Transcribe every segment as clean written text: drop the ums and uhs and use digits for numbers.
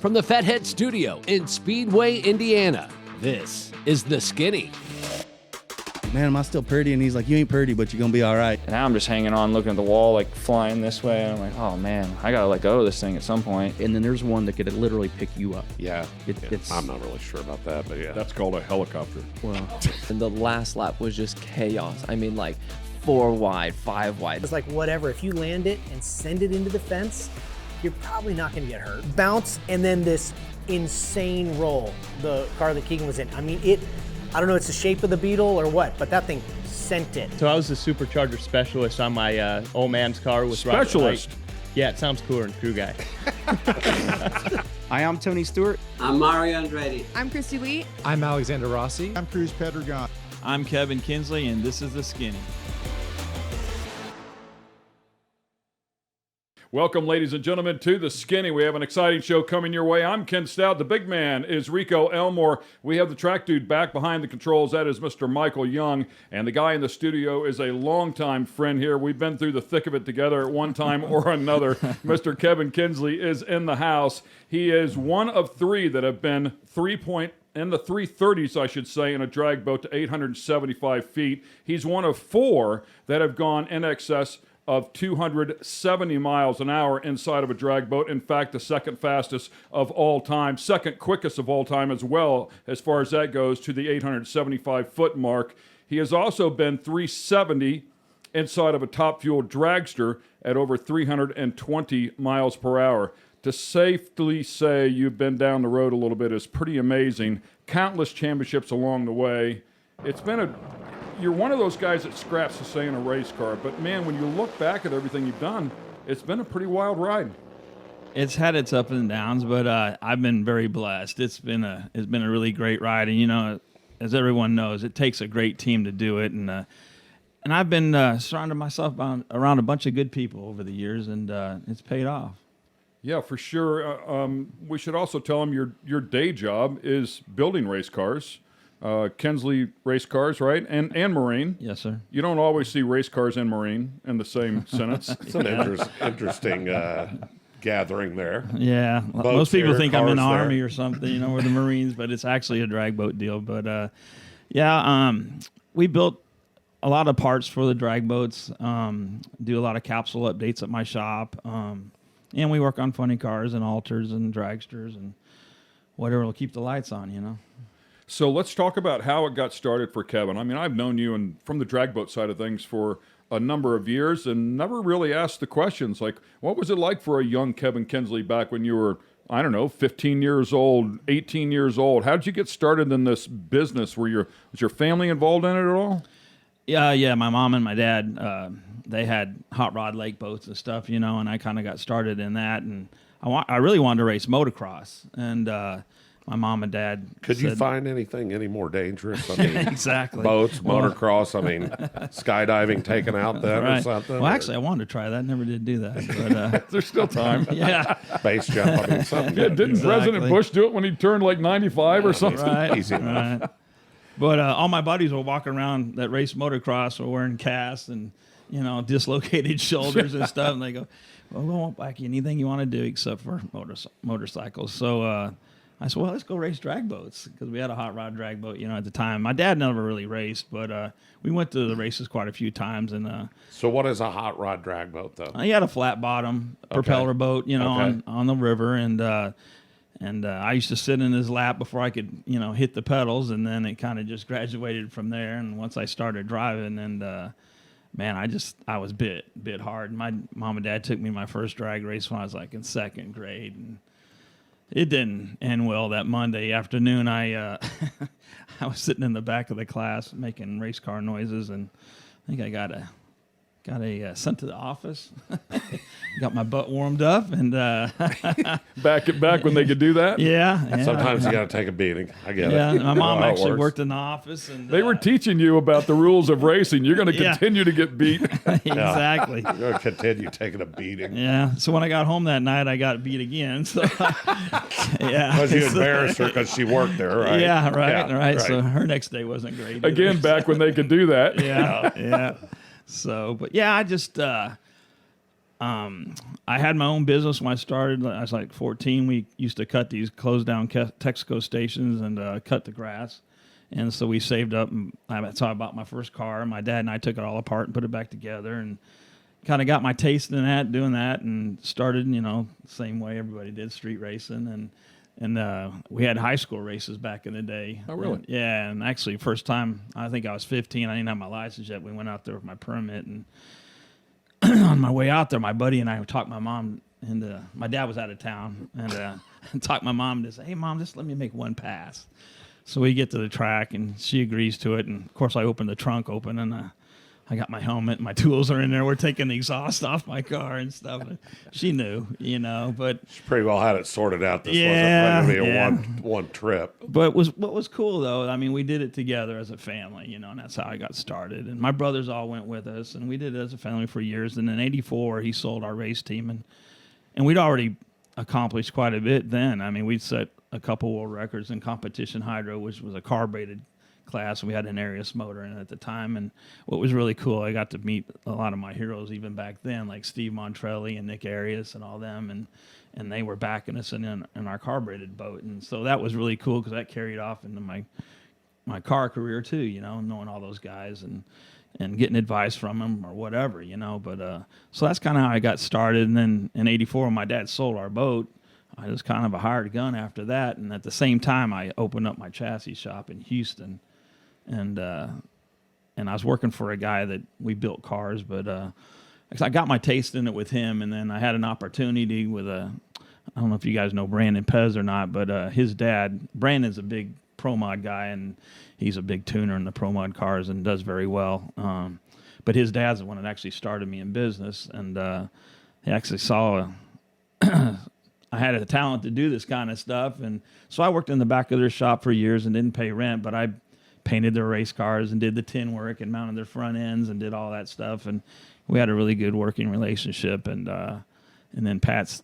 From the Fathead Studio in Speedway, Indiana, this is The Skinny. Man, am I still pretty? And he's like, you ain't pretty, but you're going to be all right. And now I'm just hanging on, looking at the wall, like flying this way. And I'm like, oh man, I got to let go of this thing at some point. And then there's one that could literally pick you up. Yeah. It's I'm not really sure about that, but yeah. That's called a helicopter. Well, And the last lap was just chaos. I mean, like 4 wide, 5 wide. It's like whatever. If you land it and send it into the fence, you're probably not going to get hurt. Bounce and then this insane roll. The car that Keegan was in. I mean, I don't know, it's the shape of the Beetle or what, but that thing sent it. So I was the supercharger specialist on my old man's car with Specialist? Yeah, it sounds cooler than crew guy. Hi, I'm Tony Stewart. I'm Mario Andretti. I'm Christy Lee. I'm Alexander Rossi. I'm Cruz Pedregon. I'm Kebin Kinsley, and this is The Skinny. Welcome, ladies and gentlemen, to The Skinny. We have an exciting show coming your way. I'm Ken Stout. The big man is Rico Elmore. We have the track dude back behind the controls. That is Mr. Michael Young. And the guy in the studio is a longtime friend here. We've been through the thick of it together at one time or another. Mr. Kebin Kinsley is in the house. He is one of 3 that have been in the 330s, I should say, in a drag boat to 875 feet. He's one of 4 that have gone in excess of 270 miles an hour inside of a drag boat. In fact, the second fastest of all time, second quickest of all time as well, as far as that goes, to the 875-foot mark. He has also been 370 inside of a top fuel dragster at over 320 miles per hour. To safely say you've been down the road a little bit is pretty amazing. Countless championships along the way. You're one of those guys that scraps to stay in a race car, but man, when you look back at everything you've done, it's been a pretty wild ride. It's had its ups and downs, but I've been very blessed. It's been a really great ride, and you know, as everyone knows, it takes a great team to do it, and I've been surrounding myself around a bunch of good people over the years, and it's paid off. Yeah, for sure. We should also tell them your day job is building race cars. Kinsley race cars, right? And Marine. Yes, sir. You don't always see race cars and Marine in the same sentence. It's an interesting gathering there. Yeah. Boats most people here, think I'm in the cars Army there. or something, you know, or the Marines, but it's actually a drag boat deal. But, we built a lot of parts for the drag boats, do a lot of capsule updates at my shop, and we work on funny cars and alters and dragsters and whatever will keep the lights on, you know. So let's talk about how it got started for Kevin. I mean, I've known you from the drag boat side of things for a number of years and never really asked the questions like, what was it like for a young Kebin Kinsley back when you were, I don't know, 15 years old, 18 years old? How did you get started in this business? Was your family involved in it at all? Yeah. My mom and my dad, they had hot rod lake boats and stuff, you know, and I kind of got started in that. And I really wanted to race motocross. And my mom and dad Could you find anything any more dangerous? I mean, exactly. Boats, motocross, I mean, skydiving taken out then right. or something? Well, actually, I wanted to try that. Never did do that. But, there's still time. Yeah. Base jump, I mean, something. Yeah, didn't Exactly. President Bush do it when he turned like 95 or something? Right. Easy enough. Right. But all my buddies were walking around that race motocross were wearing casts and, you know, dislocated shoulders and stuff. And they go, well, we won't back you anything you want to do except for motorcycles. So I said, well, let's go race drag boats because we had a hot rod drag boat, you know, at the time. My dad never really raced, but we went to the races quite a few times. And So what is a hot rod drag boat, though? he had a flat bottom propeller boat, you know, on the river. And I used to sit in his lap before I could, you know, hit the pedals. And then it kind of just graduated from there. And once I started driving man, I was bit hard. My mom and dad took me my first drag race when I was like in 2nd grade. And it didn't end well that Monday afternoon. I was sitting in the back of the class making race car noises, and I think I got sent to the office. Got my butt warmed up, and back when they could do that. Yeah. Sometimes you got to take a beating. I get it. Yeah, my mom actually works. worked in the office, and They were teaching you about the rules of racing. You're going to continue to get beat. Exactly. You're going to continue taking a beating. Yeah. So when I got home that night, I got beat again. So yeah. Because you embarrassed her because she worked there, right? Yeah. Right. So her next day wasn't great either. Again, back when they could do that. Yeah. So, but yeah, I just I had my own business when I started. I was like 14. We used to cut these closed down Texaco stations and cut the grass. And so we saved up, and that's how I bought my first car. My dad and I took it all apart and put it back together, and kind of got my taste in that, doing that, and started, the same way everybody did, street racing. And we had high school races back in the day. Oh, really? And actually, first time, I think I was 15. I didn't have my license yet. We went out there with my permit, and on my way out there, my buddy and I talked my mom into. My dad was out of town, and talked my mom to say, "Hey, Mom, just let me make one pass." So we get to the track, and she agrees to it. And of course, I opened the trunk open, and I got my helmet, and my tools are in there. We're taking the exhaust off my car and stuff. She knew, but She pretty well had it sorted out. This wasn't going to be a one trip. But what was cool, though, I mean, we did it together as a family, and that's how I got started. And my brothers all went with us, and we did it as a family for years. And in '84, he sold our race team, and we'd already accomplished quite a bit then. I mean, we'd set a couple world records in competition hydro, which was a carbureted class, and we had an Arius motor in it at the time. And what was really cool, I got to meet a lot of my heroes even back then, like Steve Montrelli and Nick Arias and all them, and they were backing us in our carbureted boat. And so that was really cool because that carried off into my car career too, knowing all those guys and getting advice from them or whatever, But so that's kind of how I got started. And then in '84, when my dad sold our boat, I was kind of a hired gun after that. And at the same time, I opened up my chassis shop in Houston. And I was working for a guy that we built cars, but I got my taste in it with him. And then I had an opportunity with I don't know if you guys know Brandon Pez or not, but his dad, Brandon's a big Pro Mod guy, and he's a big tuner in the Pro Mod cars and does very well. But his dad's the one that actually started me in business, and he actually saw I had a talent to do this kind of stuff. And so I worked in the back of their shop for years and didn't pay rent, but I painted their race cars and did the tin work and mounted their front ends and did all that stuff. And we had a really good working relationship. And then Pat's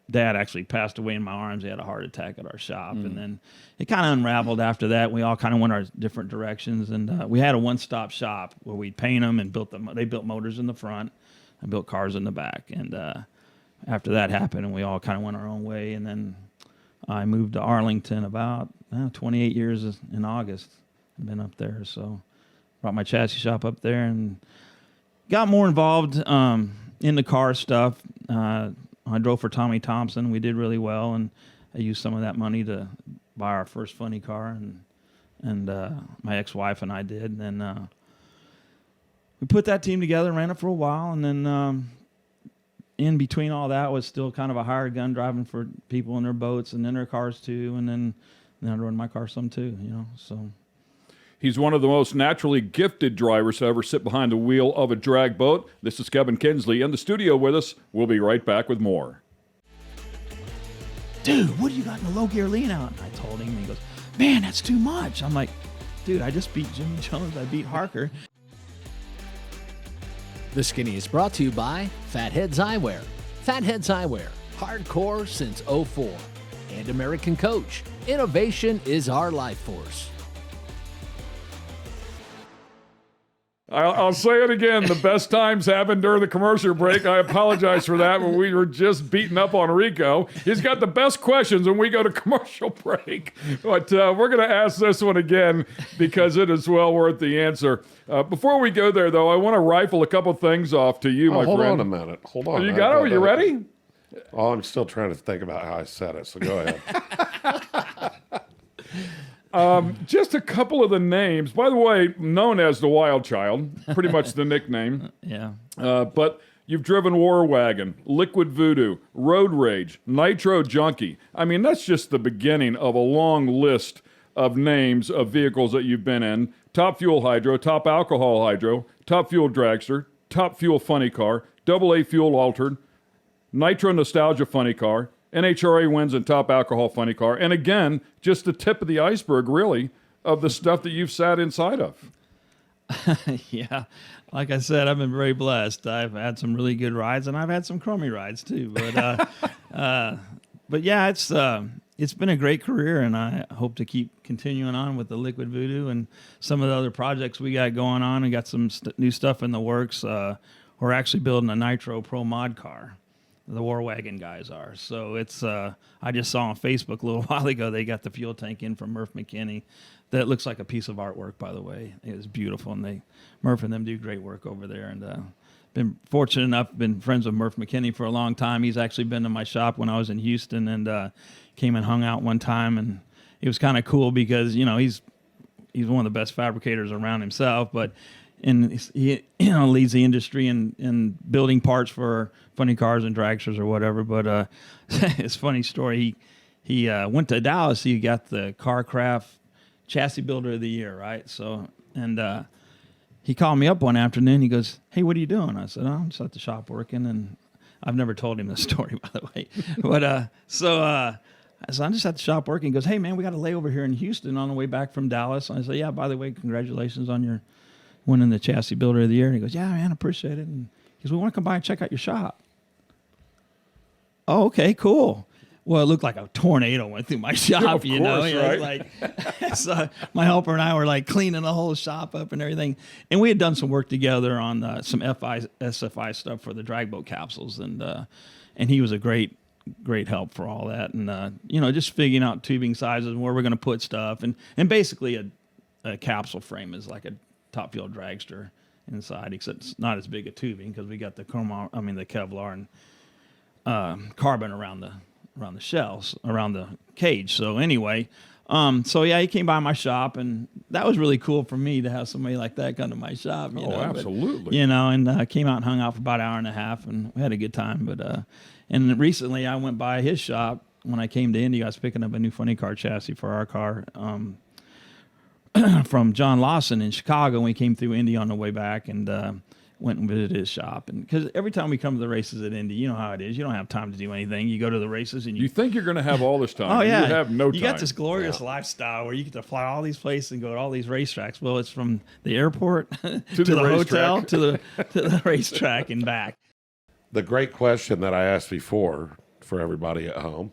dad actually passed away in my arms. He had a heart attack at our shop. And then it kind of unraveled after that. We all kind of went our different directions. And we had a one-stop shop where we'd paint them and built them. They built motors in the front and built cars in the back. And after that happened, and we all kind of went our own way. And then I moved to Arlington about 28 years in August. I've been up there, so brought my chassis shop up there and got more involved in the car stuff. I drove for Tommy Thompson. We did really well, and I used some of that money to buy our first funny car, and my ex-wife and I did. And then we put that team together, ran it for a while, and then in between all that was still kind of a hired gun driving for people in their boats and in their cars too, and then I run my car some too, so. He's one of the most naturally gifted drivers to ever sit behind the wheel of a drag boat. This is Kebin Kinsley in the studio with us. We'll be right back with more. Dude, what do you got in the low gear lean out? And I told him, and he goes, man, that's too much. I'm like, dude, I just beat Jimmy Jones. I beat Harker. The Skinny is brought to you by Fatheads Eyewear. Fatheads Eyewear, hardcore since '04. And American Coach. Innovation is our life force. I'll say it again. The best times happened during the commercial break. I apologize for that, but we were just beating up on Rico. He's got the best questions when we go to commercial break. But we're going to ask this one again because it is well worth the answer. Before we go there, though, I want to rifle a couple things off to you, my hold friend. on a minute. Hold on. You got it? Are you ready? Oh, I'm still trying to think about how I said it, so go ahead. Just a couple of the names. By the way, known as the Wild Child, pretty much the nickname. Yeah. But you've driven War Wagon, Liquid Voodoo, Road Rage, Nitro Junkie. I mean, that's just the beginning of a long list of names of vehicles that you've been in. Top Fuel Hydro, Top Alcohol Hydro, Top Fuel Dragster, Top Fuel Funny Car, AA Fuel Altered, Nitro Nostalgia Funny Car, NHRA wins in Top Alcohol Funny Car. And again, just the tip of the iceberg, really, of the stuff that you've sat inside of. Yeah. Like I said, I've been very blessed. I've had some really good rides, and I've had some crummy rides too. But yeah, it's been a great career, and I hope to keep continuing on with the Liquid Voodoo and some of the other projects we got going on. We got some new stuff in the works. We're we're actually building a Nitro Pro Mod car. The War Wagon guys are. So it's, I just saw on Facebook a little while ago, they got the fuel tank in from Murph McKinney. That looks like a piece of artwork, by the way. It was beautiful, and Murph and them do great work over there. And been fortunate enough, been friends with Murph McKinney for a long time. He's actually been in my shop when I was in Houston, and came and hung out one time, and it was kind of cool because, you know, he's one of the best fabricators around himself, but he leads the industry in building parts for funny cars and dragsters or whatever. But it's a funny story. He went to Dallas. He got the CarCraft Chassis Builder of the Year, right? So, and he called me up one afternoon. He goes, "Hey, what are you doing?" I said, "Oh, I'm just at the shop working." And I've never told him this story, by the way. But so I'm just at the shop working. He goes, "Hey, man, we got a layover here in Houston on the way back from Dallas." And I said, "Yeah, by the way, congratulations on your winning the Chassis Builder of the Year." And he goes, "Yeah, man, I appreciate it." And he goes, "We want to come by and check out your shop." Oh, okay, cool. Well, it looked like a tornado went through my shop, you know. Course, It was right? like, so my helper and I were like cleaning the whole shop up and everything. And we had done some work together on some SFI stuff for the drag boat capsules. And he was a great help for all that. And, you know, just figuring out tubing sizes and where we're going to put stuff. And basically a capsule frame is like a top fuel dragster inside, except it's not as big a tubing because we got the Kevlar and carbon around the shells, around the cage. So anyway, so yeah, he came by my shop, and that was really cool for me to have somebody like that come to my shop. You know? Absolutely. But, you know, and came out and hung out for about an hour and a half, and we had a good time. But and recently I went by his shop when I came to Indy. I was picking up a new funny car chassis for our car from John Lawson in Chicago. And we came through Indy on the way back, and went and visited his shop. And because every time we come to the races at Indy, you know how it is. You don't have time to do anything. You go to the races and You think you're going to have all this time. Oh, yeah. You have no time. You got this glorious lifestyle where you get to fly all these places and go to all these racetracks. Well, it's from the airport to the hotel to the racetrack and back. The great question that I asked before for everybody at home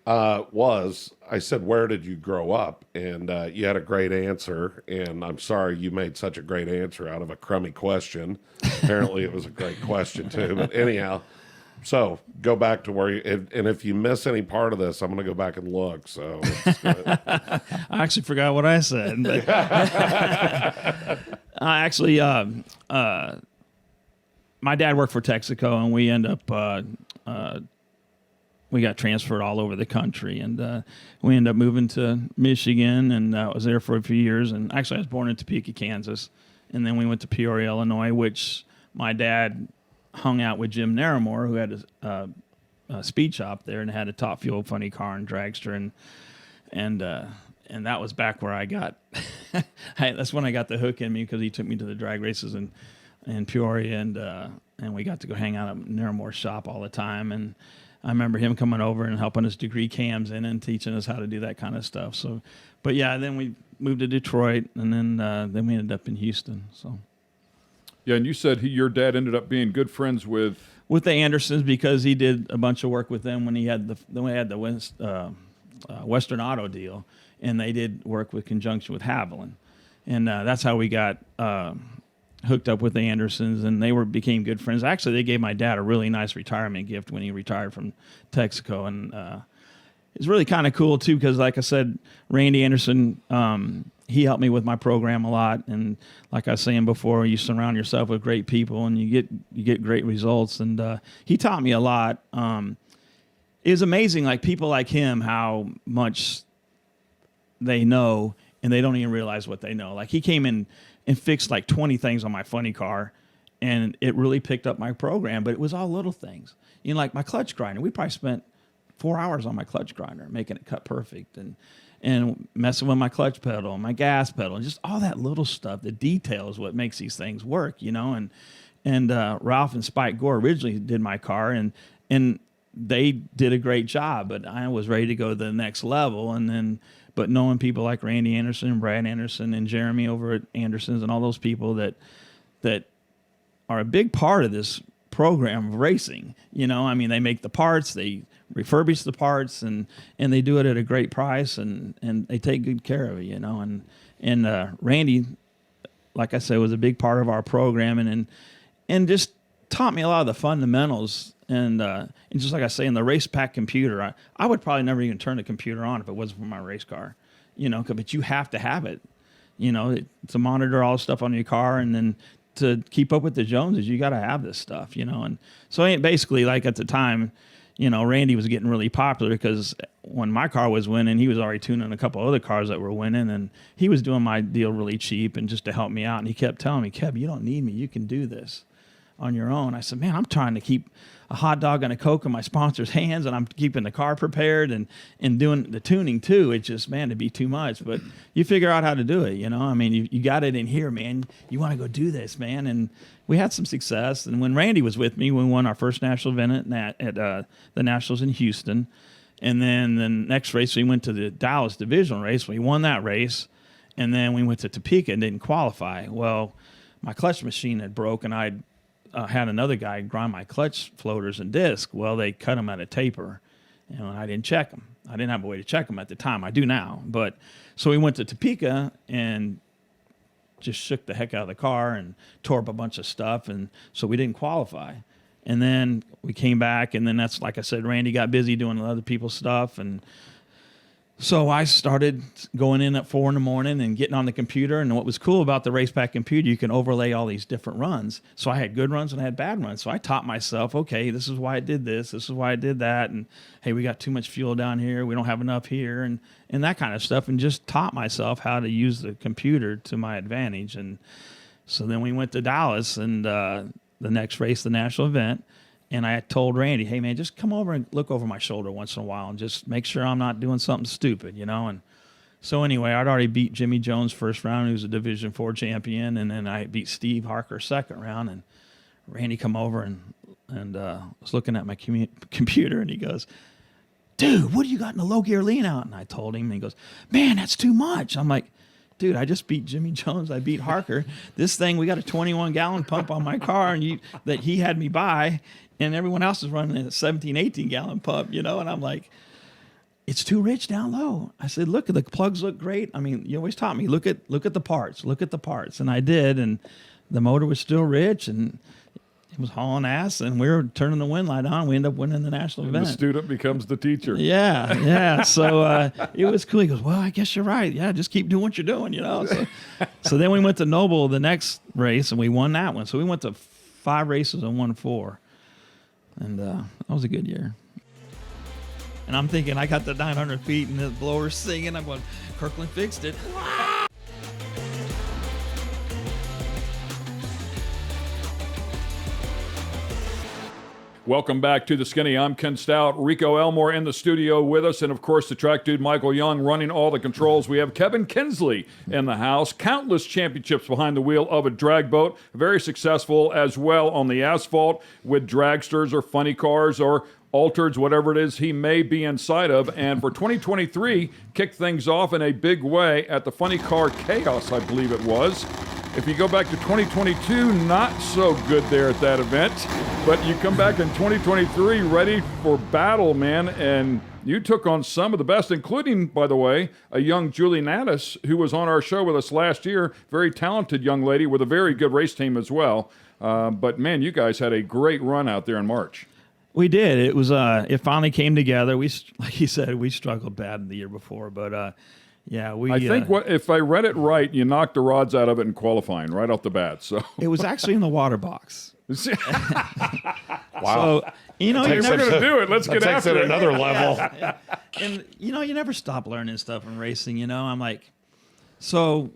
was, I said, "Where did you grow up?" And you had a great answer, and I'm sorry you made such a great answer out of a crummy question. Apparently it was a great question too, but anyhow, so go back to where you, and if you miss any part of this, I'm going to go back and look. So I actually forgot what I said. But I actually, my dad worked for Texaco, and we end up we got transferred all over the country, and we ended up moving to Michigan, and I was there for a few years. And actually, I was born in Topeka, Kansas, and then we went to Peoria, Illinois, which my dad hung out with Jim Naramore, who had a speed shop there and had a top fuel funny car and dragster, and that was back where I got that's when I got the hook in me, because he took me to the drag races in Peoria, and we got to go hang out at Naramore's shop all the time. And I remember him coming over and helping us degree cams in and teaching us how to do that kind of stuff. So, but yeah, then we moved to Detroit, and then we ended up in Houston. So, yeah, and you said your dad ended up being good friends with the Andersons, because he did a bunch of work with them when he had the Western Auto deal, and they did work with conjunction with Haviland, and that's how we got hooked up with the Andersons, and they became good friends. Actually, they gave my dad a really nice retirement gift when he retired from Texaco, and it's really kind of cool too, because like I said, Randy Anderson, he helped me with my program a lot, and like I was saying before, you surround yourself with great people, and you get great results, and he taught me a lot. It was amazing, like people like him, how much they know, and they don't even realize what they know. Like he came in and fixed like 20 things on my funny car, and it really picked up my program, but it was all little things. You know, like my clutch grinder. We probably spent 4 hours on my clutch grinder, making it cut perfect, and messing with my clutch pedal, my gas pedal, and just all that little stuff. The detail is what makes these things work, you know. And Ralph and Spike Gore originally did my car, and they did a great job, but I was ready to go to the next level, but knowing people like Randy Anderson and Brad Anderson and Jeremy over at Anderson's and all those people that are a big part of this program of racing, you know, I mean, they make the parts, they refurbish the parts, and they do it at a great price, and they take good care of it, you know. And Randy, like I said, was a big part of our program, and just taught me a lot of the fundamentals. And just like I say, in the race pack computer, I would probably never even turn the computer on if it wasn't for my race car, but you have to have it, to monitor all the stuff on your car. And then to keep up with the Joneses, you got to have this stuff, And so basically, like at the time, Randy was getting really popular because when my car was winning, he was already tuning a couple other cars that were winning, and he was doing my deal really cheap and just to help me out. And he kept telling me, Keb, you don't need me. You can do this on your own. I said, man, I'm trying to keep a hot dog and a Coke in my sponsor's hands, and I'm keeping the car prepared and doing the tuning too. It's just, man, it'd be too much. But you figure out how to do it, I mean, you got it in here, man. You want to go do this, man. And we had some success. And when Randy was with me, we won our first national event at the Nationals in Houston. And then the next race, we went to the Dallas divisional race. We won that race. And then we went to Topeka and didn't qualify. Well, my clutch machine had broke, and I'd had another guy grind my clutch floaters and disc. Well, they cut them at a taper, and I didn't check them. I didn't have a way to check them at the time. I do now. But so we went to Topeka and just shook the heck out of the car and tore up a bunch of stuff, and so we didn't qualify. And then we came back, and then that's, like I said, Randy got busy doing other people's stuff, and so I started going in at 4 a.m. and getting on the computer. And what was cool about the race pack computer, you can overlay all these different runs. So I had good runs and I had bad runs. So I taught myself, okay, this is why I did this. This is why I did that. And hey, we got too much fuel down here. We don't have enough here, and that kind of stuff. And just taught myself how to use the computer to my advantage. And so then we went to Dallas, and the next race, the national event. And I told Randy, hey, man, just come over and look over my shoulder once in a while and just make sure I'm not doing something stupid, And so anyway, I'd already beat Jimmy Jones first round, who was a Division IV champion, and then I beat Steve Harker second round. And Randy come over and was looking at my computer, and he goes, dude, what do you got in the low gear lean out? And I told him, and he goes, man, that's too much. I'm like, dude, I just beat Jimmy Jones. I beat Harker. This thing, we got a 21-gallon pump on my car that he had me buy, and everyone else is running a 17, 18-gallon pump, And I'm like, it's too rich down low. I said, look, the plugs look great. I mean, you always taught me, look at the parts. Look at the parts. And I did, and the motor was still rich, and it was hauling ass, and we were turning the wind light on. We ended up winning the national event. The student becomes the teacher. Yeah. So it was cool. He goes, well, I guess you're right. Yeah, just keep doing what you're doing, So then we went to Noble the next race, and we won that one. So we went to 5 races and won 4. And that was a good year. And I'm thinking, I got the 900 feet, and the blower's singing. I'm going, Kirkland fixed it. Welcome back to the Skinny. I'm Ken Stout. Rico Elmore in the studio with us, and of course the track dude Michael Young running all the controls. We have Kebin Kinsley in the house. Countless championships behind the wheel of a drag boat. Very successful as well on the asphalt with dragsters or funny cars or altereds, whatever it is he may be inside of. And for 2023, kicked things off in a big way at the Funny Car Chaos, I believe it was. If you go back to 2022, not so good there at that event. But you come back in 2023 ready for battle, man, and you took on some of the best, including, by the way, a young Julie Natus, who was on our show with us last year. Very talented young lady with a very good race team as well. But, man, you guys had a great run out there in March. We did. It was. It finally came together. We, like you said, we struggled bad the year before, but yeah, we. I think if I read it right, you knocked the rods out of it in qualifying right off the bat. So it was actually in the water box. Wow. So, you're never going to do it. Let's get after it. Another level. And you never stop learning stuff in racing. I'm like, so.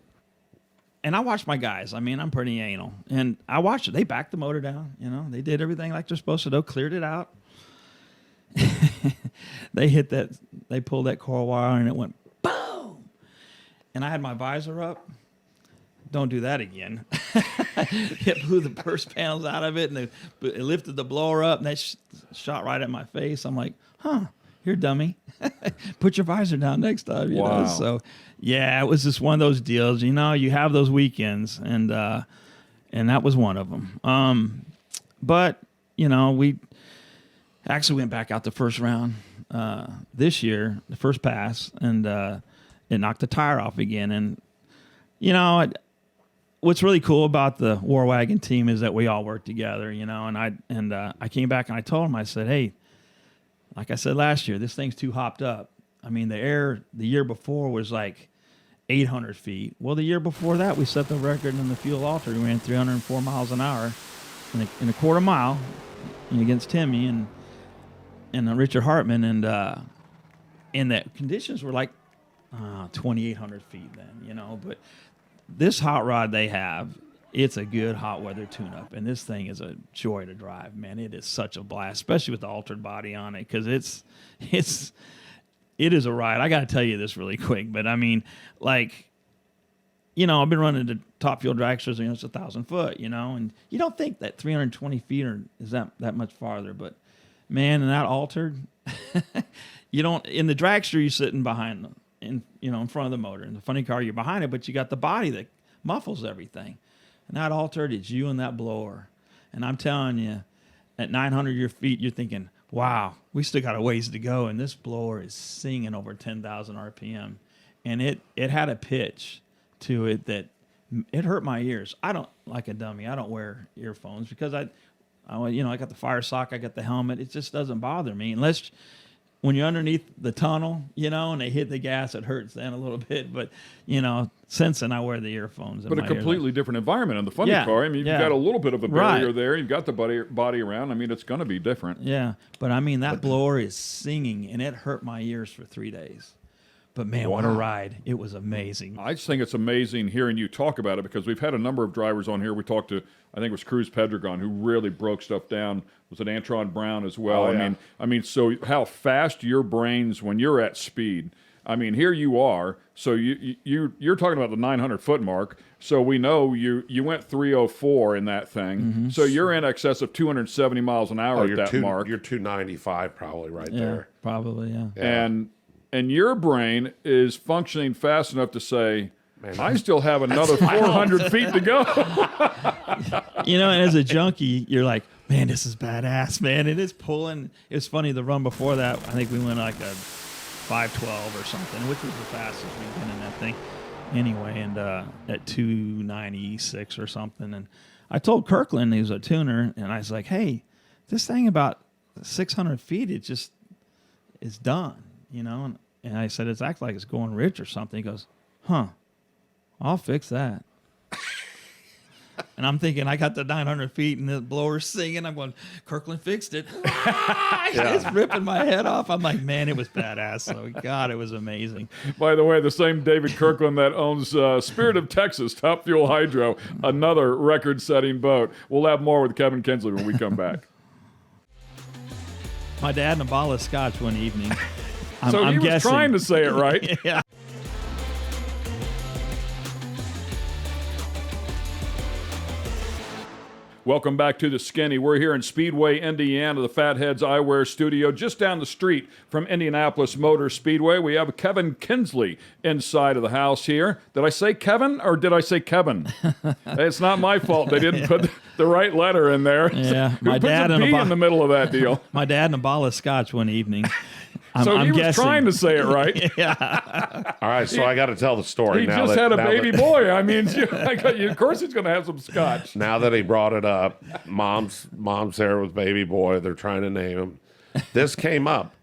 And I watch my guys. I mean, I'm pretty anal. And I watched it. They backed the motor down. They did everything like they're supposed to do, cleared it out. They pulled that coil wire, and it went boom. And I had my visor up. Don't do that again. It blew the burst panels out of it, and it lifted the blower up, and that shot right at my face. I'm like, here, dummy. Put your visor down next time. Wow. So, yeah, it was just one of those deals. You have those weekends, and that was one of them. But we actually went back out the first round this year, the first pass, and it knocked the tire off again. And what's really cool about the War Wagon team is that we all work together, you know. And I came back and I told him, I said, hey, like I said last year, this thing's too hopped up. I mean, the air the year before was like 800 feet. Well, the year before that, we set the record in the fuel altered. We ran 304 miles an hour in a quarter mile against Timmy and Richard Hartman, and the conditions were like 2,800 feet then, you know. But this hot rod they have, it's a good hot weather tune-up, and this thing is a joy to drive, man. It is such a blast, especially with the altered body on it, because it is a ride. I got to tell you this really quick, but I mean, like, you know, I've been running the top fuel dragsters, you know, it's 1,000 foot, you know, and you don't think that 320 feet is that much farther, but man, and that altered, you don't, in the dragster, you're sitting behind them, in front of the motor. In the funny car, you're behind it, but you got the body that muffles everything. And that altered, it's you and that blower. And I'm telling you, at 900 feet, you're thinking, wow, we still got a ways to go, and this blower is singing over 10,000 RPM. And it had a pitch to it that it hurt my ears. I don't, like a dummy, I don't wear earphones because I got the fire sock, I got the helmet. It just doesn't bother me unless when you're underneath the tunnel, you know, and they hit the gas, it hurts then a little bit. But, you know, since then I wear the earphones. But a completely different environment in the funny car. I mean, you've got a little bit of a barrier there. You've got the body around. I mean, it's going to be different. Yeah. But, I mean, that blower is singing, and it hurt my ears for 3 days. But, man, what a ride. It was amazing. I just think it's amazing hearing you talk about it because we've had a number of drivers on here. We talked to, I think it was Cruz Pedregon, who really broke stuff down. Was it Antron Brown as well? Oh, yeah. I mean, so how fast your brains when you're at speed. I mean, here you are. So you're talking about the 900-foot mark. So we know you went 304 in that thing. Mm-hmm. So you're in excess of 270 miles an hour at that mark. You're 295 probably right Yeah, there. probably, yeah. And your brain is functioning fast enough to say, I still have another 400 feet to go. You know, and as a junkie, you're like, man, this is badass, man. It is pulling. It's funny, the run before that, I think we went like a 512 or something, which was the fastest we've been in that thing anyway, and at 296 or something. And I told Kirkland, he was a tuner, and I was like, hey, this thing about 600 feet, it just is done, you know? And I said, it's acting like it's going rich or something. He goes, huh, I'll fix that. And I'm thinking, I got the 900 feet and the blower's singing. I'm going, Kirkland fixed it. It's ripping my head off. I'm like, man, it was badass. So, God, it was amazing. By the way, the same David Kirkland that owns Spirit of Texas, Top Fuel Hydro, another record-setting boat. We'll have more with Kebin Kinsley when we come back. My dad and a bottle of scotch one evening. So I'm he was guessing. trying to say it right. Yeah. Welcome back to the Skinny. We're here in Speedway, Indiana, the Fatheads Eyewear Studio, just down the street from Indianapolis Motor Speedway. We have Kebin Kinsley inside of the house here. Did I say Kevin or did I say Kevin? It's not my fault. They didn't put the right letter in there. Yeah, Who puts a B in the middle of that deal? My dad and a bottle of scotch one evening. So he was guessing. trying to say it right. Yeah. All right, so I got to tell the story. He now just that, had a now baby that, boy. I mean, of course he's going to have some scotch. Now that he brought it up, mom's there with baby boy. They're trying to name him. This came up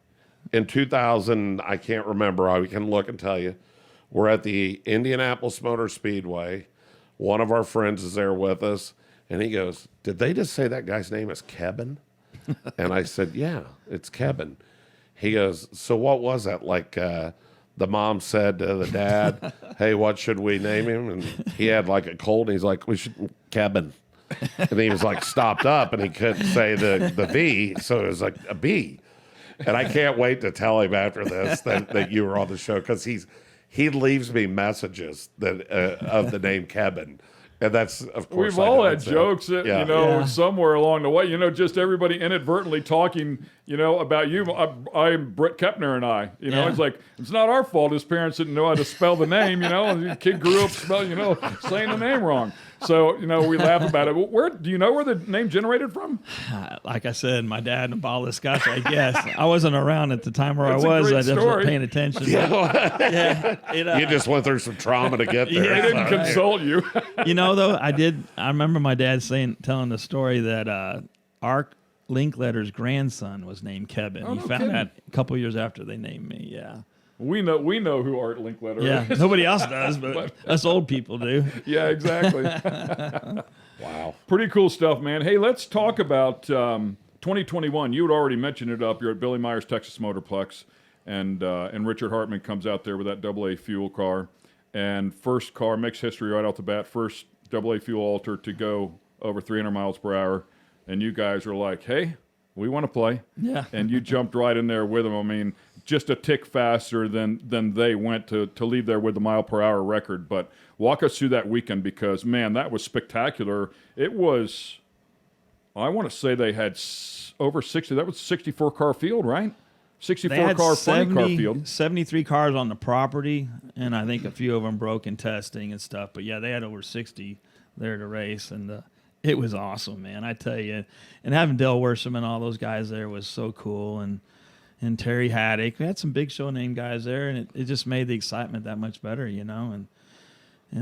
in 2000. I can't remember. I can look and tell you. We're at the Indianapolis Motor Speedway. One of our friends is there with us, and he goes, "Did they just say that guy's name is Kebin?" And I said, "Yeah, it's Kebin." He goes, "So what was that? Like the mom said to the dad, hey, what should we name him?" And he had like a cold, and he's like, "We should Kebin." And he was like stopped up, and he couldn't say the V, so it was like a B. And I can't wait to tell him after this that you were on the show, because he leaves me messages that of the name Kebin. And that's, of course, we've all had jokes, somewhere along the way. You know, just everybody inadvertently talking, about you. I'm Brett Kepner, and I. It's like, it's not our fault. His parents didn't know how to spell the name. The kid grew up saying the name wrong. So, we laugh about it. Where do you know where the name generated from? Like I said, my dad and a bottle of scotch, I guess. I wasn't around at the time where That's I a was. great I just story. wasn't paying attention. You just went through some trauma to get there. They didn't consult you. Though, I remember my dad telling the story that Art Linkletter's grandson was named Kebin. He found that a couple years after they named me, yeah. We know who Art Linkletter is. Yeah, nobody else does, but us old people do. Yeah, exactly. Wow. Pretty cool stuff, man. Hey, let's talk about 2021. You had already mentioned it up. You're at Billy Meyer's Texas Motorplex, and Richard Hartman comes out there with that AA fuel car, and first car makes history right off the bat. First AA fuel alter to go over 300 miles per hour, and you guys are like, hey, we want to play. Yeah. And you jumped right in there with them. I mean, just a tick faster than they went to leave there with the mile per hour record. But walk us through that weekend, because, man, that was spectacular. It was, I want to say they had over 60. That was a 64-car field, right? 64-car, funny car field. 73 cars on the property, and I think a few of them broke in testing and stuff. But, yeah, they had over 60 there to race, and it was awesome, man, I tell you. And having Dale Worsham and all those guys there was so cool, and Terry Haddock. We had some big show name guys there, and it just made the excitement that much better, And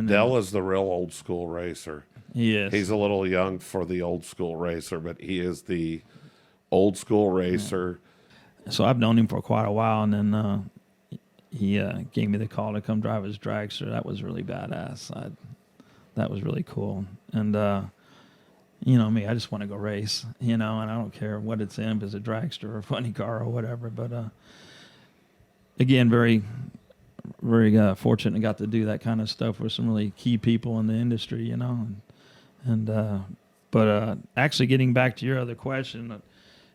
Dell is the real old school racer. He is. He's a little young for the old school racer, but he is the old school racer. So I've known him for quite a while, and then he gave me the call to come drive his dragster. That was really badass. That was really cool. And me, I just want to go race, and I don't care what it's in, if it's a dragster or a funny car or whatever. But again, very, very fortunate and got to do that kind of stuff with some really key people in the industry, But actually, getting back to your other question,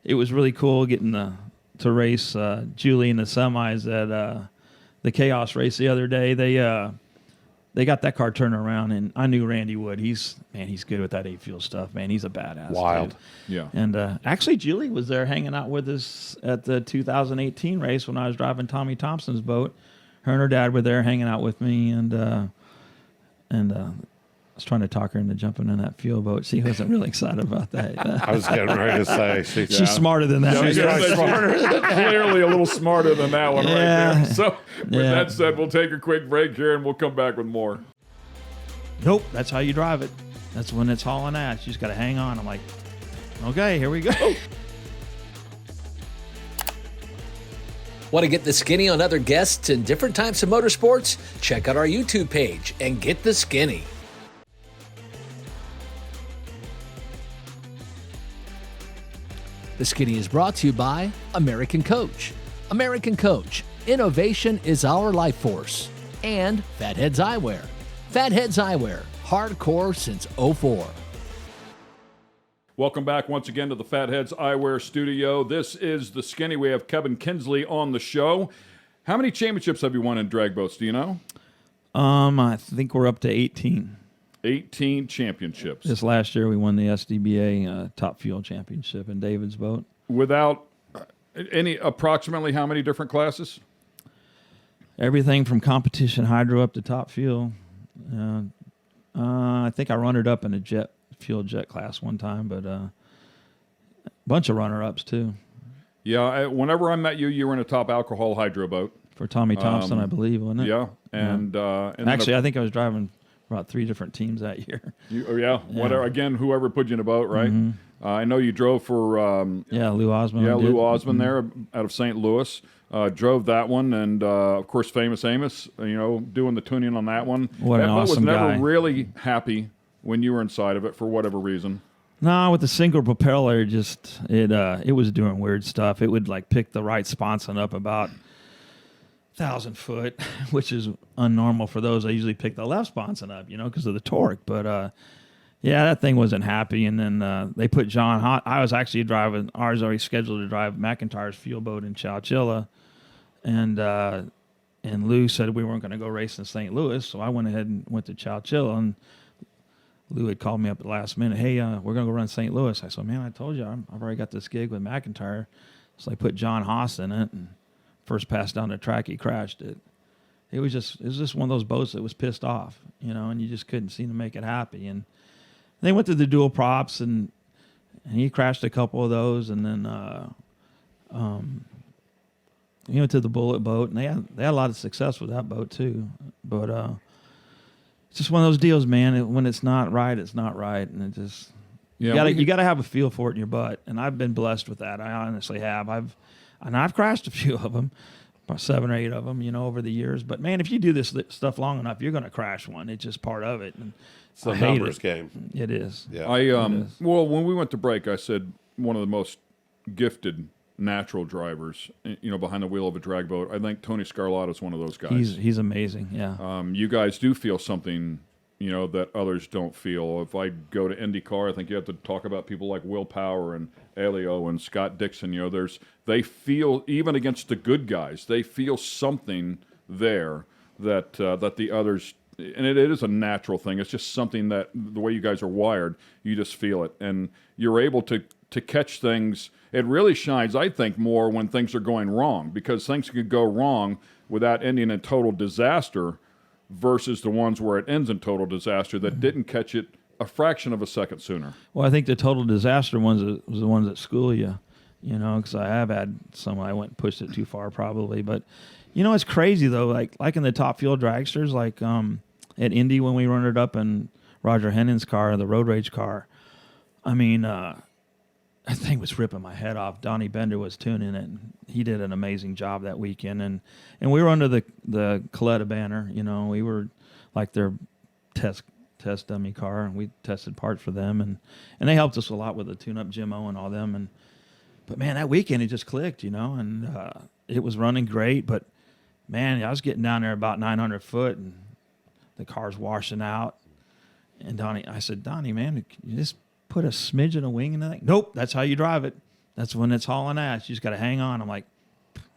it was really cool getting to race Julie in the semis at the Chaos race the other day. They got that car turned around, and I knew Randy would. He's good with that 8-fuel stuff, man. He's a badass. Wild. Dude. Yeah. And actually, Julie was there hanging out with us at the 2018 race when I was driving Tommy Thompson's boat. Her and her dad were there hanging out with me, and I was trying to talk her into jumping in that fuel boat. She wasn't really excited about that. I was getting ready to say. She's smarter than that. She's clearly a little smarter than that one right there. So with that said, we'll take a quick break here, and we'll come back with more. Nope, that's how you drive it. That's when it's hauling ass. You just got to hang on. I'm like, okay, here we go. Want to get the skinny on other guests and different types of motorsports? Check out our YouTube page and get the skinny. The Skinny is brought to you by American Coach. American Coach, innovation is our life force. And Fatheads Eyewear. Fatheads Eyewear, hardcore since '04. Welcome back once again to the Fatheads Eyewear Studio. This is the Skinny. We have Kebin Kinsley on the show. How many championships have you won in drag boats? Do you know? I think we're up to 18. 18 championships. This last year we won the SDBA Top Fuel Championship in David's boat. Without approximately how many different classes? Everything from competition hydro up to top fuel. I think I runnered up in a jet class one time, but a bunch of runner-ups too. Yeah, whenever I met you, you were in a top alcohol hydro boat. For Tommy Thompson, I believe, wasn't it? Yeah, and actually, I think I was driving about 3 different teams that year. Whatever. Again, whoever put you in a boat, right? Mm-hmm. I know you drove for Lou Osmond. Yeah, Lou Osmond there out of St. Louis. Drove that one, and of course, Famous Amos. Doing the tuning on that one. What an awesome guy. That boat was never really happy when you were inside of it for whatever reason. No, with the single propeller, it was doing weird stuff. It would pick the right sponson up about 1,000 foot, which is unnormal for those. I usually pick the left sponson up, because of the torque. But that thing wasn't happy. And then they put John Hot. I was actually driving ours, already scheduled to drive McIntyre's fuel boat in Chowchilla, and Lou said we weren't going to go race in St. Louis, so I went ahead and went to Chowchilla, and Lou had called me up at the last minute. Hey, we're going to go run St. Louis. I said, man, I told you I've already got this gig with McIntyre. So I put John Haas in it, and first pass down the track, he crashed it. it was just one of those boats that was pissed off, you know, and you just couldn't seem to make it happy. And they went to the dual props, and he crashed a couple of those, and then he went to the bullet boat, and they had a lot of success with that boat too. But it's just one of those deals, man. When it's not right, it's not right, and it just you gotta have a feel for it in your butt. And I've been blessed with that. I honestly have. I've crashed a few of them, about 7 or 8 of them, you know, over the years. But man, if you do this stuff long enough, you're gonna crash one. It's just part of it. And it's a numbers game. It is. Yeah. Well, when we went to break, I said one of the most gifted natural drivers, you know, behind the wheel of a drag boat. I think Tony Scarlatta is one of those guys. He's amazing. Yeah. You guys do feel something, you know, that others don't feel. If I go to IndyCar, I think you have to talk about people like Will Power and Elio and Scott Dixon. You know, they feel, even against the good guys, they feel something there that the others. And it is a natural thing. It's just something that the way you guys are wired, you just feel it, and you're able to catch things. It really shines, I think, more when things are going wrong, because things could go wrong without ending in total disaster versus the ones where it ends in total disaster that didn't catch it a fraction of a second sooner. Well, I think the total disaster ones was the ones that school you, you know, because I have had some. I went and pushed it too far probably, but you know, it's crazy though. Like in the top fuel dragsters, like at Indy when we run it up in Roger Hennon's car, the road rage car. I mean, that thing was ripping my head off. Donnie Bender was tuning it. And he did an amazing job that weekend, and we were under the Coletta banner. You know, we were like their test dummy car, and we tested parts for them, and they helped us a lot with the tune-up Jimmo and all them. But man, that weekend it just clicked, you know, and it was running great. But man, I was getting down there about 900 foot, and the car's washing out. And I said, Donnie, man, you just put a smidgen of wing in that thing? Nope, that's how you drive it. That's when it's hauling ass. You just got to hang on. I'm like,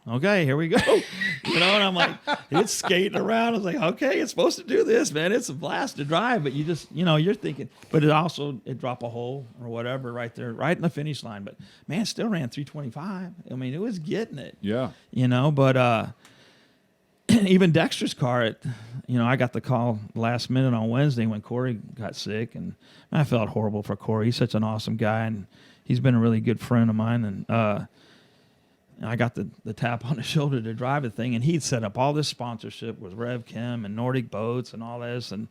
okay, here we go. You know, and I'm like, it's skating around. I was like, okay, it's supposed to do this, man. It's a blast to drive, but you just, you know, you're thinking, but it dropped a hole or whatever right there, right in the finish line. But man, still ran 325. I mean, it was getting it. Yeah. You know, but even Dexter's car, you know, I got the call last minute on Wednesday when Corey got sick, and I felt horrible for Corey. He's such an awesome guy, and he's been a really good friend of mine. And I got the tap on the shoulder to drive the thing, and he'd set up all this sponsorship with Rev Chem and Nordic Boats and all this, and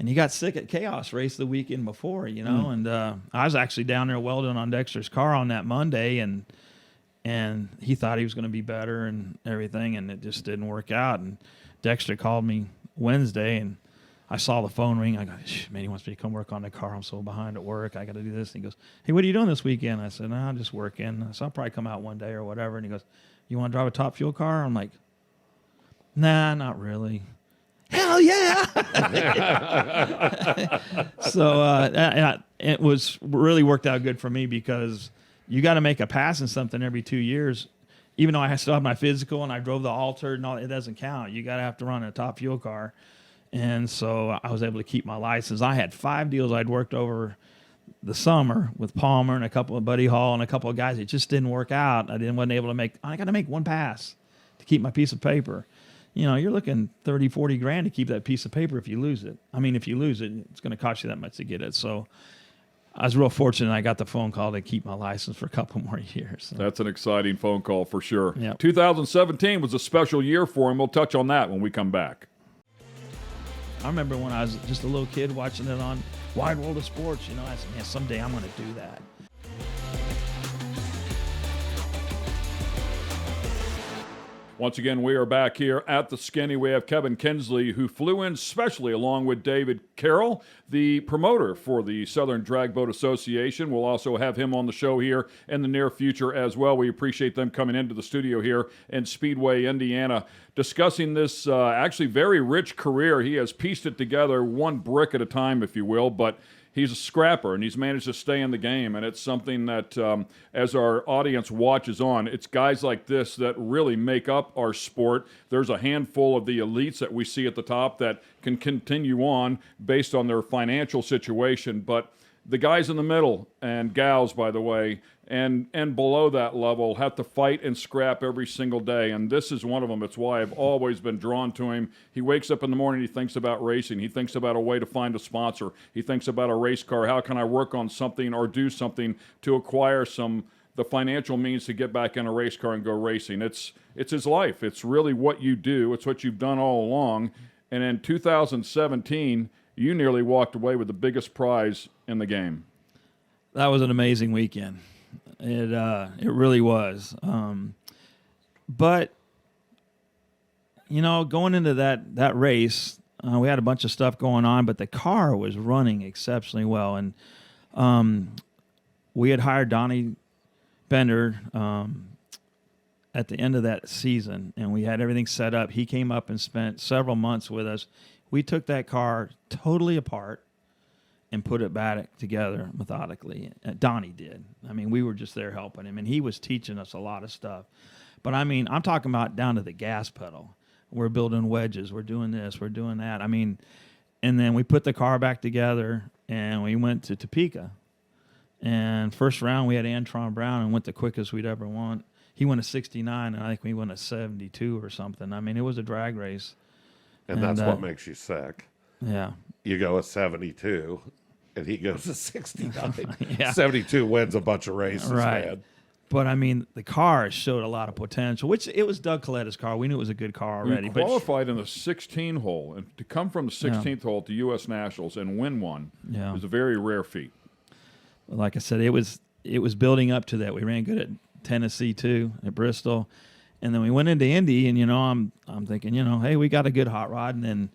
he got sick at Chaos Race the weekend before, you know, and I was actually down there welding on Dexter's car on that Monday, and he thought he was going to be better and everything, and it just didn't work out. And Dexter called me Wednesday, and I saw the phone ring. I go, man, he wants me to come work on the car. I'm so behind at work. I got to do this. And he goes, hey, what are you doing this weekend? I said, I'm just working. So I'll probably come out one day or whatever. And he goes, you want to drive a top fuel car? I'm like, nah, not really. Hell yeah. So it was really worked out good for me, because you got to make a pass in something every 2 years. Even though I still have my physical and I drove the altered and all, it doesn't count. You got to have to run a top fuel car. And so I was able to keep my license. I had 5 deals I'd worked over the summer with Palmer and a couple of Buddy Hall and a couple of guys. It just didn't work out. Wasn't able to make. I got to make one pass to keep my piece of paper. You know, you're looking 30, 40 grand to keep that piece of paper if you lose it. I mean, if you lose it, it's going to cost you that much to get it. So I was real fortunate. I got the phone call to keep my license for a couple more years. So. That's an exciting phone call for sure. Yep. 2017 was a special year for him. We'll touch on that when we come back. I remember when I was just a little kid watching it on Wide World of Sports. You know, I said, man, someday I'm going to do that. Once again, we are back here at the Skinny. We have Kebin Kinsley, who flew in specially along with David Carroll, the promoter for the Southern Drag Boat Association. We'll also have him on the show here in the near future as well. We appreciate them coming into the studio here in Speedway, Indiana, discussing this actually very rich career. He has pieced it together one brick at a time, if you will, but he's a scrapper, and he's managed to stay in the game, and it's something that, as our audience watches on, it's guys like this that really make up our sport. There's a handful of the elites that we see at the top that can continue on based on their financial situation, but the guys in the middle, and gals, by the way, and below that level have to fight and scrap every single day. And this is one of them. It's why I've always been drawn to him. He wakes up in the morning, he thinks about racing. He thinks about a way to find a sponsor. He thinks about a race car. How can I work on something or do something to acquire the financial means to get back in a race car and go racing? It's his life. It's really what you do. It's what you've done all along. And in 2017, you nearly walked away with the biggest prize in the game. That was an amazing weekend. It really was. But going into that race, we had a bunch of stuff going on, but the car was running exceptionally well, and we had hired Donnie Bender at the end of that season, and we had everything set up. He came up and spent several months with us. We took that car totally apart and put it back together methodically. Donnie did. I mean, we were just there helping him, and he was teaching us a lot of stuff. But, I mean, I'm talking about down to the gas pedal. We're building wedges. We're doing this. We're doing that. I mean, and then we put the car back together, and we went to Topeka. And first round, we had Antron Brown and went the quickest we'd ever won. He went a 69, and I think we went a 72 or something. I mean, it was a drag race. And that's what makes you sick. Yeah. You go a 72, and he goes a 69. Yeah. 72 wins a bunch of races, right. man. But, I mean, the car showed a lot of potential, which it was Doug Coletta's car. We knew it was a good car already. You qualified in the 16 hole, and to come from the 16th hole to U.S. Nationals and win one is a very rare feat. Like I said, it was building up to that. We ran good at Tennessee too, at Bristol, and then we went into Indy. And I'm thinking, hey, we got a good hot rod. And then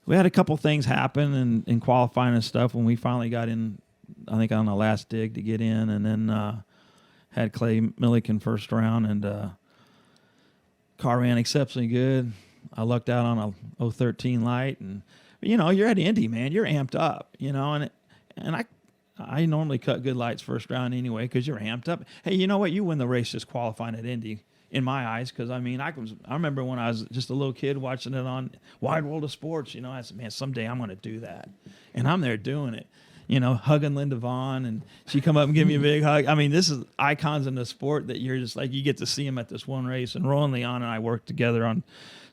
we had a couple things happen in qualifying and stuff when we finally got in. I think on the last dig to get in, and then had Clay Milliken first round, and car ran exceptionally good. I lucked out on a 013 light, and you're at Indy, man. You're amped up, and I normally cut good lights first round anyway because you're amped up. Hey, you know what? You win the race just qualifying at Indy in my eyes, because I mean, I remember when I was just a little kid watching it on Wide World of Sports. I said, man, someday I'm going to do that, and I'm there doing it. Hugging Linda Vaughn, and she come up and give me a big hug. I mean, this is icons in the sport that you're just like, you get to see them at this one race. And Roland Leon and I worked together on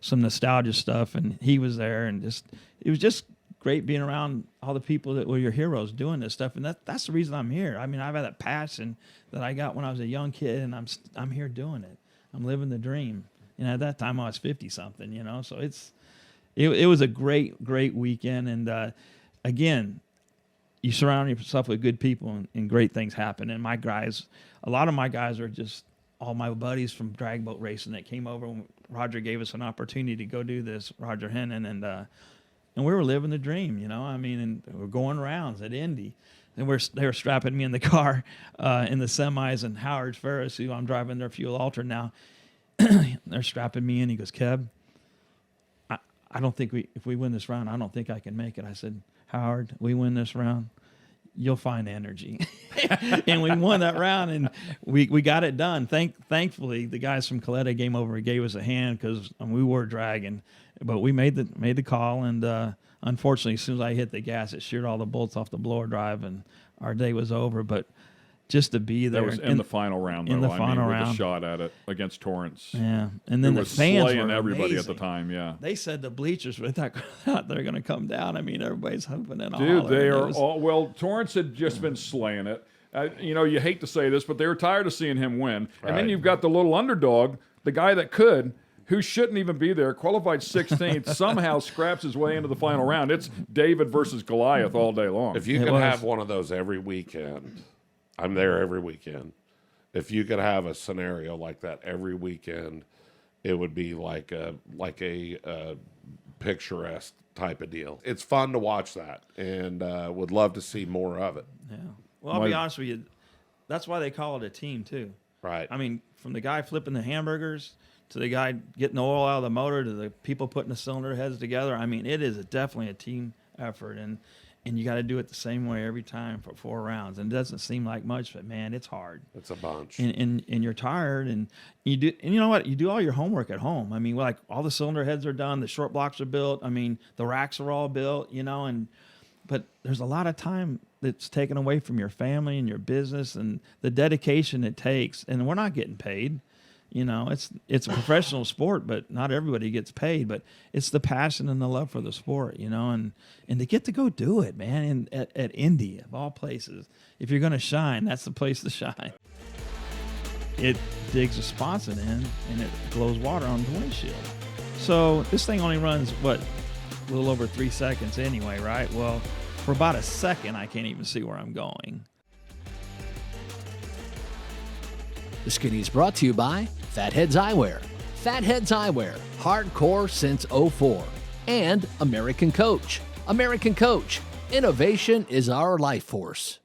some nostalgia stuff, and he was there, and it was just great being around all the people that were your heroes doing this stuff. And that's the reason I'm here. I mean, I've had that passion that I got when I was a young kid, and I'm here doing it. I'm living the dream. At that time I was 50 something, so it was a great weekend. And again, you surround yourself with good people, and great things happen. And a lot of my guys are just all my buddies from drag boat racing that came over when Roger gave us an opportunity to go do this, Roger Hennon, and we were living the dream, I mean, and we're going rounds at Indy. And they were strapping me in the car in the semis, and Howard Ferris, who I'm driving their fuel alter now, they're strapping me in. He goes, Keb, I don't think if we win this round, I don't think I can make it. I said, Howard, we win this round, you'll find energy. And we won that round, and we got it done. Thankfully, the guys from Coletta came over and gave us a hand, because we were dragging. But we made the call, and unfortunately, as soon as I hit the gas, it sheared all the bolts off the blower drive, and our day was over. But just to be there. That was in the final round, though. In the final round. With a shot at it against Torrance. Yeah. And then the fans slaying were everybody amazing. at the time, yeah. They said the bleachers were they're going to come down. I mean, everybody's hoping and Dude, they are all, well, Torrance had just been slaying it. You hate to say this, but they were tired of seeing him win. Right. And then you've got the little underdog, the guy that could, who shouldn't even be there, qualified 16th, somehow scraps his way into the final round. It's David versus Goliath all day long. If you could have one of those every weekend, I'm there every weekend. If you could have a scenario like that every weekend, it would be like a picturesque type of deal. It's fun to watch that, and would love to see more of it. Yeah. Well, I'll be honest with you. That's why they call it a team, too. Right. I mean, from the guy flipping the hamburgers to the guy getting the oil out of the motor to the people putting the cylinder heads together. I mean, it is definitely a team effort, and you got to do it the same way every time for 4 rounds. And it doesn't seem like much, but man, it's hard. It's a bunch. And you're tired, and you do. And you know what? You do all your homework at home. I mean, like all the cylinder heads are done, the short blocks are built. I mean, the racks are all built. And but there's a lot of time that's taken away from your family and your business and the dedication it takes. And we're not getting paid. You know, it's a professional sport, but not everybody gets paid. But it's the passion and the love for the sport, you know, and to get to go do it, man, at Indy, of all places. If you're going to shine, that's the place to shine. It digs a sponson in, and it blows water on the windshield. So this thing only runs, what, a little over 3 seconds anyway, right? Well, for about a second, I can't even see where I'm going. The Skinny is brought to you by Fatheads Eyewear. Fatheads Eyewear, hardcore since '04. And American Coach. American Coach, innovation is our life force.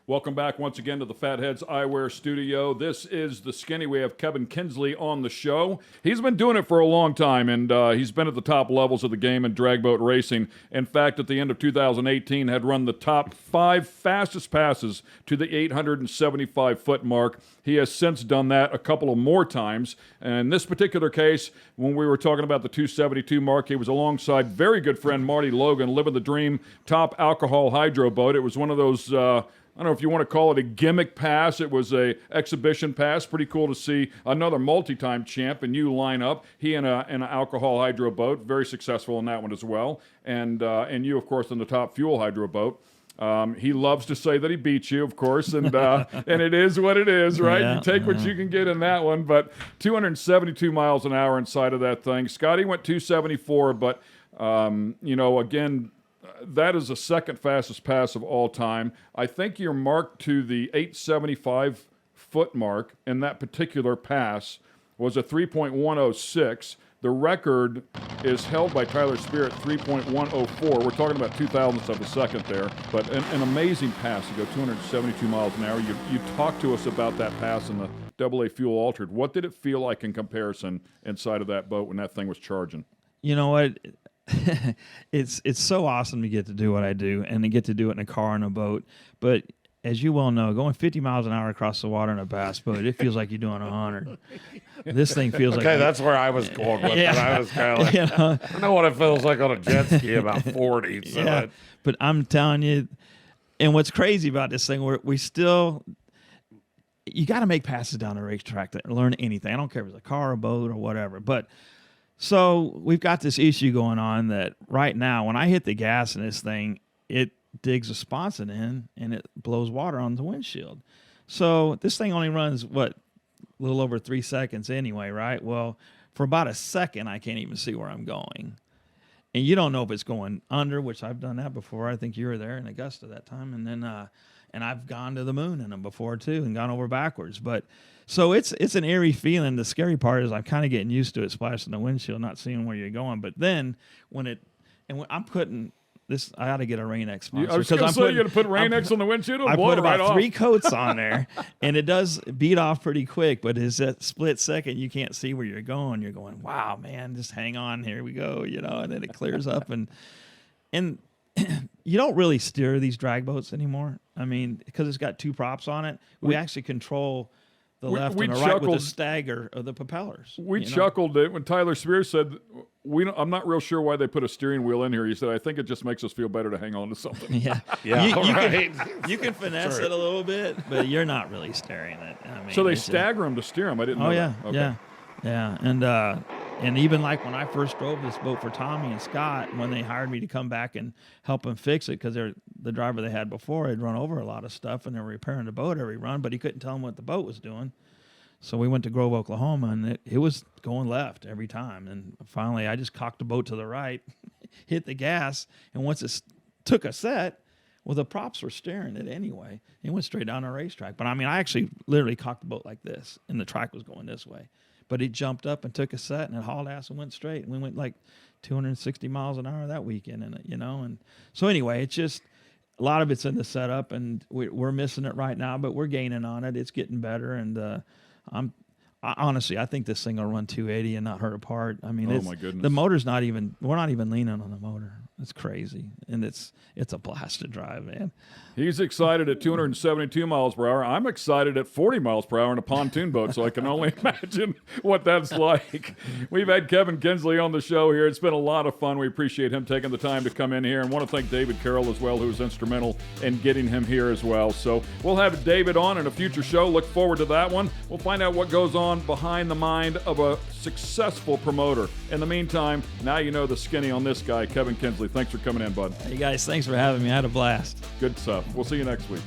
Welcome back once again to the Fatheads Eyewear Studio. This is The Skinny. We have Kebin Kinsley on the show. He's been doing it for a long time, and he's been at the top levels of the game in drag boat racing. In fact, at the end of 2018, had run the top 5 fastest passes to the 875-foot mark. He has since done that a couple of more times. And in this particular case, when we were talking about the 272 mark, he was alongside very good friend Marty Logan, living the dream, top alcohol hydro boat. It was one of those... I don't know if you want to call it a gimmick pass. It was a exhibition pass. Pretty cool to see another multi-time champ and you line up. He in an alcohol hydro boat, very successful in that one as well. And you, of course, in the top fuel hydro boat. He loves to say that he beat you, of course, and it is what it is, right? Yeah, you take what you can get in that one. But 272 miles an hour inside of that thing. Scotty went 274, but again. That is the second fastest pass of all time. I think your mark to the 875-foot mark in that particular pass was a 3.106. The record is held by Tyler Spear at 3.104. We're talking about 2,000ths of a second there, but an amazing pass to go 272 miles an hour. You talked to us about that pass in the AA Fuel Altered. What did it feel like in comparison inside of that boat when that thing was charging? You know what? It's so awesome to get to do what I do and to get to do it in a car and a boat. But as you well know, going 50 miles an hour across the water in a bass boat, it feels like you're doing 100. This thing feels like... Okay, that's where I was going with it. I was kind of like, I know what it feels like on a jet ski about 40. So yeah, but I'm telling you, and what's crazy about this thing, we still... You got to make passes down the racetrack to learn anything. I don't care if it's a car, a boat, or whatever. But... So we've got this issue going on that right now, when I hit the gas in this thing, it digs a sponson in and it blows water on the windshield. So this thing only runs, what, a little over 3 seconds anyway, right? Well, for about a second, I can't even see where I'm going. And you don't know if it's going under, which I've done that before. I think you were there in Augusta that time. And then, and I've gone to the moon in them before too and gone over backwards. But so it's an eerie feeling. The scary part is I'm kind of getting used to it splashing the windshield, not seeing where you're going. But then when I'm putting this, I ought to get a Rain-X sponsor. I was going to say, you got to put Rain-X on the windshield? I put about 3 coats on there, and it does beat off pretty quick. But it's that split second you can't see where you're going. You're going, wow, man, just hang on, here we go, and then it clears up. And you don't really steer these drag boats anymore. I mean, because it's got 2 props on it, we actually control the left and the right with the stagger of the propellers. We chuckled it when Tyler Spears said, I'm not real sure why they put a steering wheel in here. He said, I think it just makes us feel better to hang on to something. Yeah. You can finesse it a little bit, but you're not really steering it. I mean, so they stagger them to steer them. I didn't know that. Okay. Yeah. And even like when I first drove this boat for Tommy and Scott, when they hired me to come back and help them fix it, because the driver they had before had run over a lot of stuff and they were repairing the boat every run, but he couldn't tell them what the boat was doing. So we went to Grove, Oklahoma, and it was going left every time. And finally, I just cocked the boat to the right, hit the gas, and once it took a set, well, the props were steering it anyway. It went straight down the racetrack. But I mean, I actually literally cocked the boat like this, and the track was going this way. But he jumped up and took a set, and it hauled ass and went straight. And we went like 260 miles an hour that weekend in it, And so anyway, it's just a lot of it's in the setup, and we're missing it right now, but we're gaining on it. It's getting better, and honestly, I think this thing will run 280 and not hurt apart. I mean, my goodness. The motor's we're not even leaning on the motor. It's crazy, and it's a blast to drive, man. He's excited at 272 miles per hour. I'm excited at 40 miles per hour in a pontoon boat, so I can only imagine what that's like. We've had Kebin Kinsley on the show here. It's been a lot of fun. We appreciate him taking the time to come in here, and want to thank David Carroll as well, who was instrumental in getting him here as well. So we'll have David on in a future show. Look forward to that one. We'll find out what goes on behind the mind of a successful promoter. In the meantime, now you know the skinny on this guy, Kebin Kinsley. Thanks for coming in, bud. Hey, guys, thanks for having me. I had a blast. Good stuff. We'll see you next week.